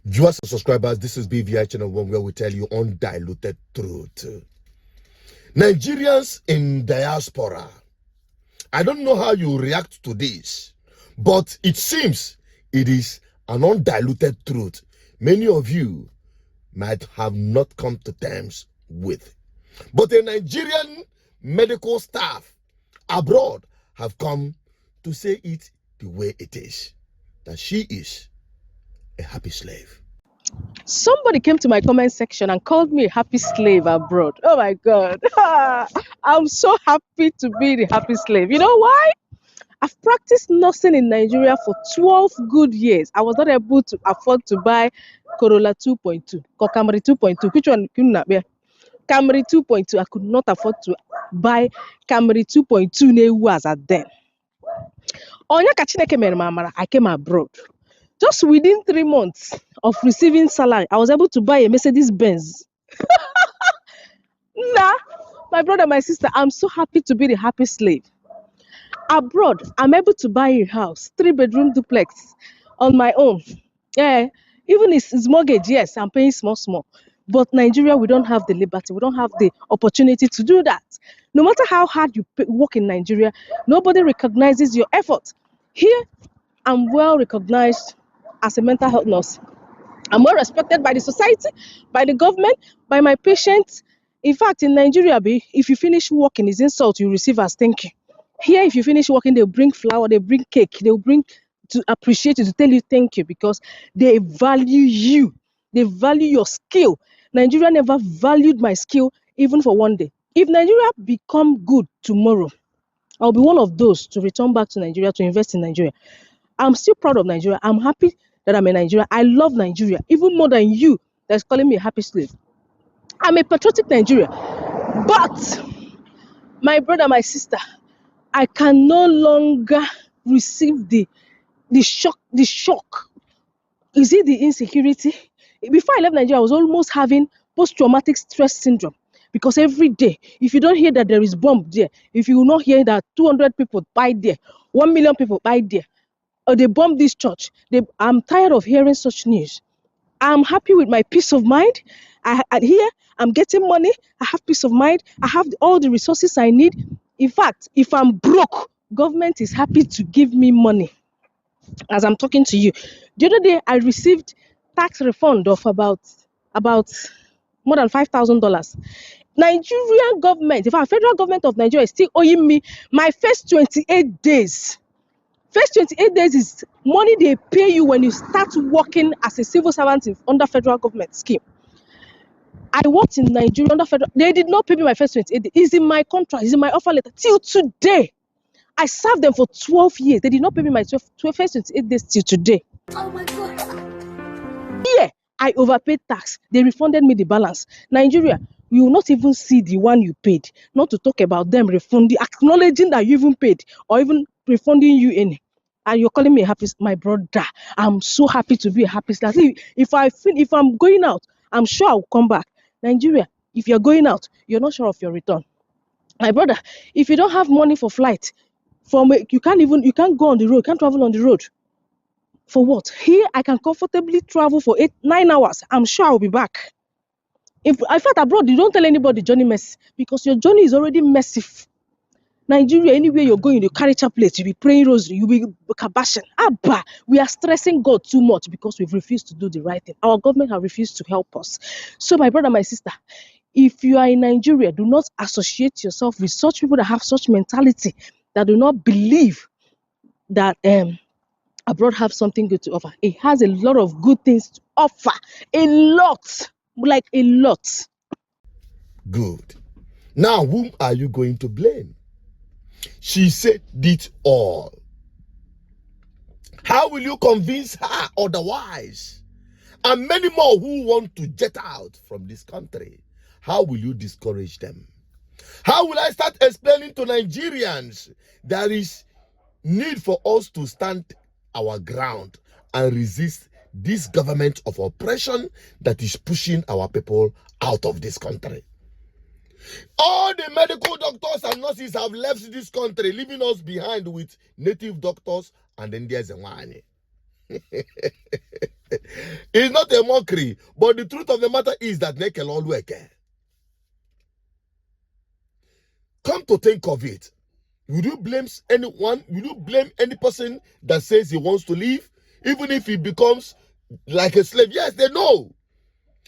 Viewers and subscribers, this is BVI Channel 1, where we tell you undiluted truth. Nigerians in diaspora, I don't know how you react to this, but it seems it is an undiluted truth many of you might have not come to terms with. But a Nigerian medical staff abroad have come to say it the way it is, that she is a happy slave. Somebody came to my comment section and called me a happy slave abroad. Oh my God. I'm so happy to be the happy slave. You know why? I've practiced nursing in Nigeria for 12 good years. I was not able to afford to buy Corolla 2.2 or Camry 2.2. Which one? Camry 2.2. I could not afford to buy Camry 2.2 as at then. I came abroad. Just within 3 months of receiving salary, I was able to buy a Mercedes Benz. Nah, my brother, my sister, I'm so happy to be the happy slave. Abroad, I'm able to buy a house, 3-bedroom duplex on my own. Yeah, even it's mortgage, yes, I'm paying small. But Nigeria, we don't have the liberty, we don't have the opportunity to do that. No matter how hard you work in Nigeria, nobody recognizes your effort. Here, I'm well recognized as a mental health nurse. I'm well respected by the society, by the government, by my patients. In fact, in Nigeria, if you finish working, it's insult you receive as thank you. Here, if you finish working, they'll bring flour, they'll bring cake, they'll bring to appreciate you, to tell you thank you, because they value you. They value your skill. Nigeria never valued my skill even for one day. If Nigeria become good tomorrow, I'll be one of those to return back to Nigeria, to invest in Nigeria. I'm still proud of Nigeria. I'm happy that I'm in Nigeria. I love Nigeria, even more than you that's calling me a happy slave. I'm a patriotic Nigerian. But, my brother, my sister, I can no longer receive the shock. Is it the insecurity? Before I left Nigeria, I was almost having post-traumatic stress syndrome. Because every day, if you don't hear that there is bomb there, if you will not hear that 200 people died there, 1 million people died there, or they bombed this church, I'm tired of hearing such news. I'm happy with my peace of mind. Here, I'm getting money. I have peace of mind. I have all the resources I need. In fact, if I'm broke, government is happy to give me money. As I'm talking to you, the other day I received tax refund of about more than $5,000. Nigerian government, in fact, federal government of Nigeria is still owing me my first 28 days. First 28 days is money they pay you when you start working as a civil servant under federal government scheme. I worked in Nigeria under federal. They did not pay me my first 28 days. It's in my contract. It's in my offer letter. Till today. I served them for 12 years. They did not pay me my first 28 days till today. Oh my God. Yeah, I overpaid tax. They refunded me the balance. Nigeria, you will not even see the one you paid. Not to talk about them refunding, acknowledging that you even paid, or even refunding you any. And you're calling me a happy, my brother. I'm so happy to be a happy slave. If I'm going out, I'm sure I'll come back. Nigeria, if you're going out, you're not sure of your return. My brother, if you don't have money for flight, you can't go on the road, you can't travel on the road. For what? Here, I can comfortably travel for 9 hours. I'm sure I'll be back. In fact, abroad, you don't tell anybody journey mess, because your journey is already messy. Nigeria, anywhere you're going, you carry chaplet, you'll be praying rosary, you'll be kabashing. Abba, we are stressing God too much because we've refused to do the right thing. Our government have refused to help us. So, my brother, my sister, if you are in Nigeria, do not associate yourself with such people that have such mentality, that do not believe that abroad have something good to offer. It has a lot of good things to offer. A lot. Like a lot. Good. Now, whom are you going to blame? She said it all. How will you convince her otherwise? And many more who want to jet out from this country. How will you discourage them? How will I start explaining to Nigerians there is need for us to stand our ground and resist this government of oppression that is pushing our people out of this country? All the medical doctors and nurses have left this country, leaving us behind with native doctors, and then there's a one. It's not a mockery, but the truth of the matter is that they can all work. Come to think of it, will you blame anyone? Will you blame any person that says he wants to leave, even if he becomes like a slave? Yes, they know.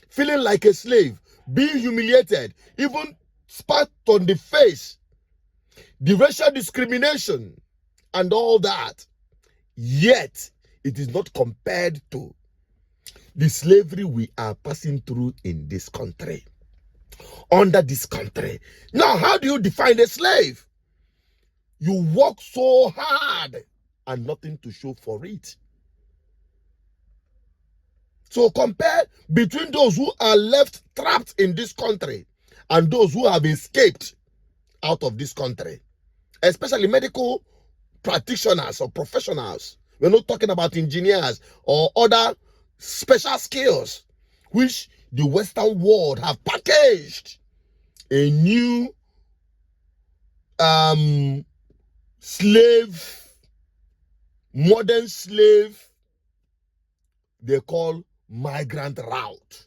Feeling like a slave, being humiliated, even spat on the face, the racial discrimination, and all that. Yet, it is not compared to the slavery we are passing through in this country, under this country. Now, how do you define a slave? You work so hard and nothing to show for it. So compare between those who are left trapped in this country and those who have escaped out of this country, especially medical practitioners or professionals. We're not talking about engineers or other special skills, which the Western world have packaged a new slave, modern slave, they call migrant route.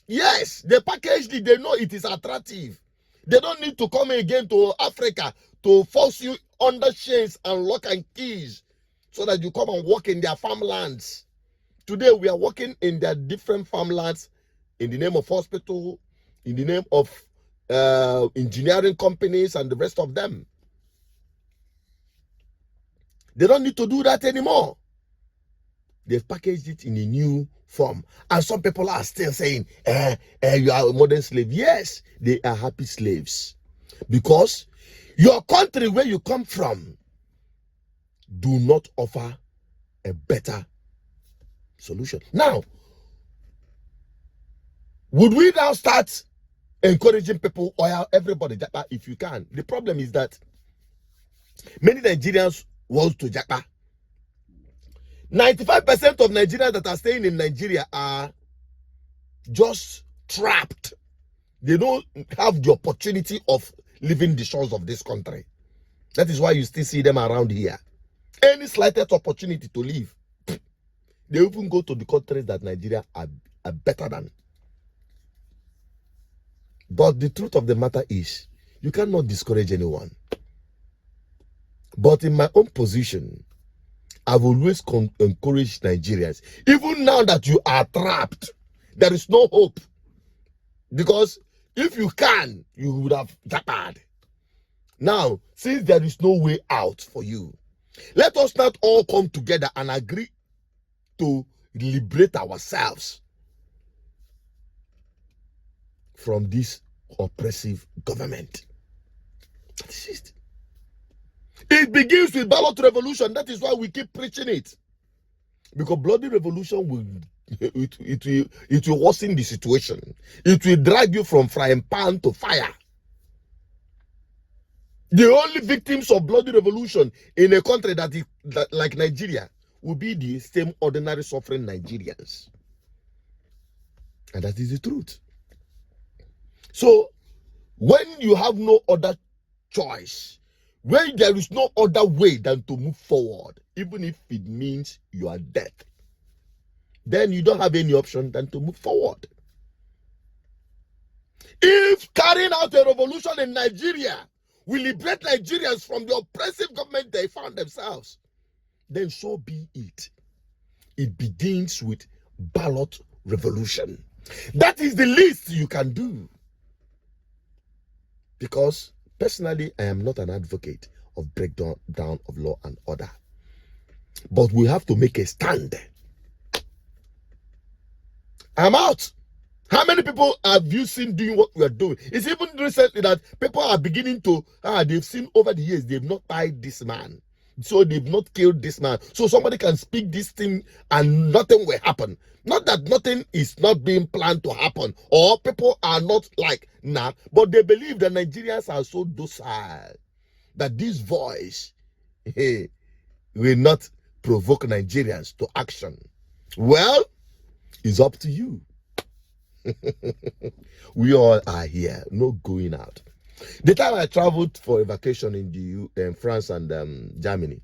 Yes, they packaged it. They know it is attractive. They don't need to come again to Africa to force you under chains and lock and keys so that you come and work in their farmlands. Today, we are working in their different farmlands in the name of hospital, in the name of engineering companies and the rest of them. They don't need to do that anymore. They've packaged it in a new form. And some people are still saying, you are a modern slave. Yes, they are happy slaves. Because your country where you come from do not offer a better solution. Now, would we now start encouraging people or everybody japa if you can? The problem is that many Nigerians want to japa. 95% of Nigerians that are staying in Nigeria are just trapped. They don't have the opportunity of leaving the shores of this country. That is why you still see them around here. Any slightest opportunity to leave, they even go to the countries that Nigeria are better than. But the truth of the matter is, you cannot discourage anyone. But in my own position, I've always encouraged Nigerians, even now that you are trapped, there is no hope. Because if you can, you would have jackpot. Now, since there is no way out for you, let us not all come together and agree to liberate ourselves from this oppressive government. That is it. It begins with ballot revolution. That is why we keep preaching it. Because bloody revolution will it will worsen the situation. It will drag you from frying pan to fire. The only victims of bloody revolution in a country that like Nigeria will be the same ordinary suffering Nigerians. And that is the truth. So, when you have no other choice, when there is no other way than to move forward, even if it means you are dead, then you don't have any option than to move forward. If carrying out a revolution in Nigeria will liberate Nigerians from the oppressive government they found themselves, then so be it. It begins with ballot revolution. That is the least you can do. Because personally, I am not an advocate of breakdown of law and order. But we have to make a stand. I'm out. How many people have you seen doing what we are doing? It's even recently that people are beginning to, they've seen over the years, they've not tied this man. So they've not killed this man. So somebody can speak this thing and nothing will happen. Not that nothing is not being planned to happen or people are not like, nah, but they believe that Nigerians are so docile that this voice will not provoke Nigerians to action. Well, it's up to you. We all are here, no going out. The time I traveled for a vacation in France and Germany,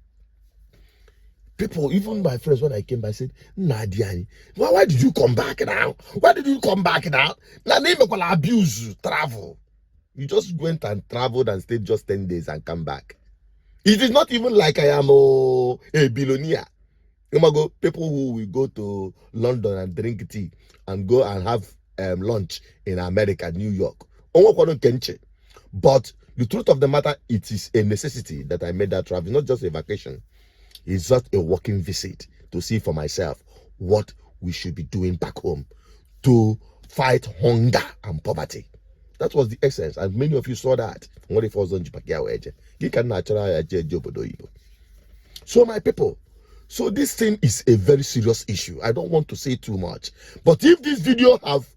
People, even my friends, when I came back, said, Nadia, why did you come back now? Why did you come back now? Now, name will abuse travel. You just went and traveled and stayed just 10 days and come back. It is not even like I am a billionaire. People who will go to London and drink tea and go and have lunch in America, New York. But the truth of the matter, it is a necessity that I made that travel. It's not just a vacation. It's just a working visit to see for myself what we should be doing back home to fight hunger and poverty. That was the essence, and many of you saw that. So my people, so this thing is a very serious issue. I don't want to say too much, but if this video have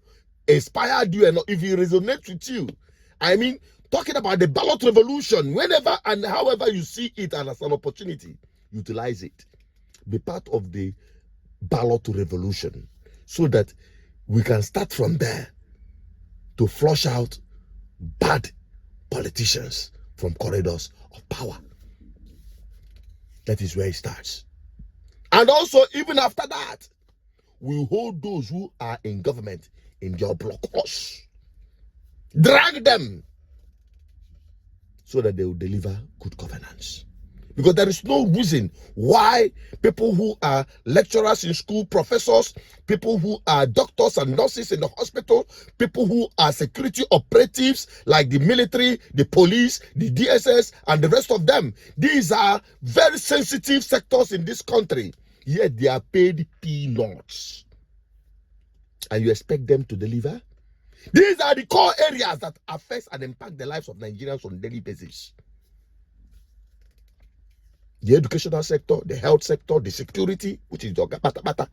inspired you and if it resonates with you, I mean, talking about the ballot revolution, whenever and however you see it as an opportunity, utilize it. Be part of the ballot revolution so that we can start from there to flush out bad politicians from corridors of power. That is where it starts. And also, even after that, we hold those who are in government in their blockhouse. Drag them so that they will deliver good governance. Because there is no reason why people who are lecturers in school, professors, people who are doctors and nurses in the hospital, people who are security operatives like the military, the police, the DSS, and the rest of them. These are very sensitive sectors in this country. Yet they are paid peanuts. And you expect them to deliver? These are the core areas that affect and impact the lives of Nigerians on a daily basis. The educational sector, the health sector, the security, which is the bata.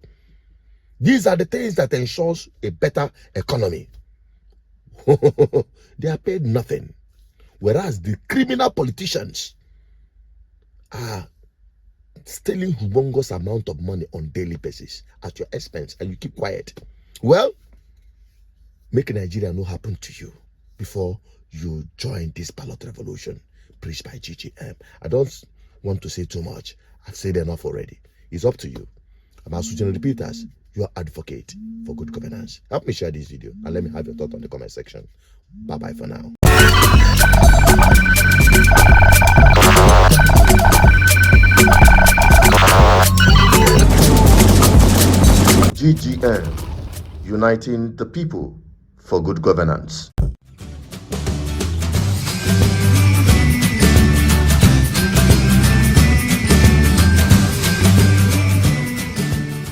These are the things that ensures a better economy. They are paid nothing. Whereas the criminal politicians are stealing humongous amount of money on daily basis at your expense, and you keep quiet. Well, make Nigeria no happen to you before you join this ballot revolution preached by GGM. I don't want to say too much. I've said enough already. It's up to you. I'm Asujan Repeaters, your advocate for good governance. Help me share this video and let me have your thoughts on the comment section. Bye-bye for now. GGM, uniting the people for good governance.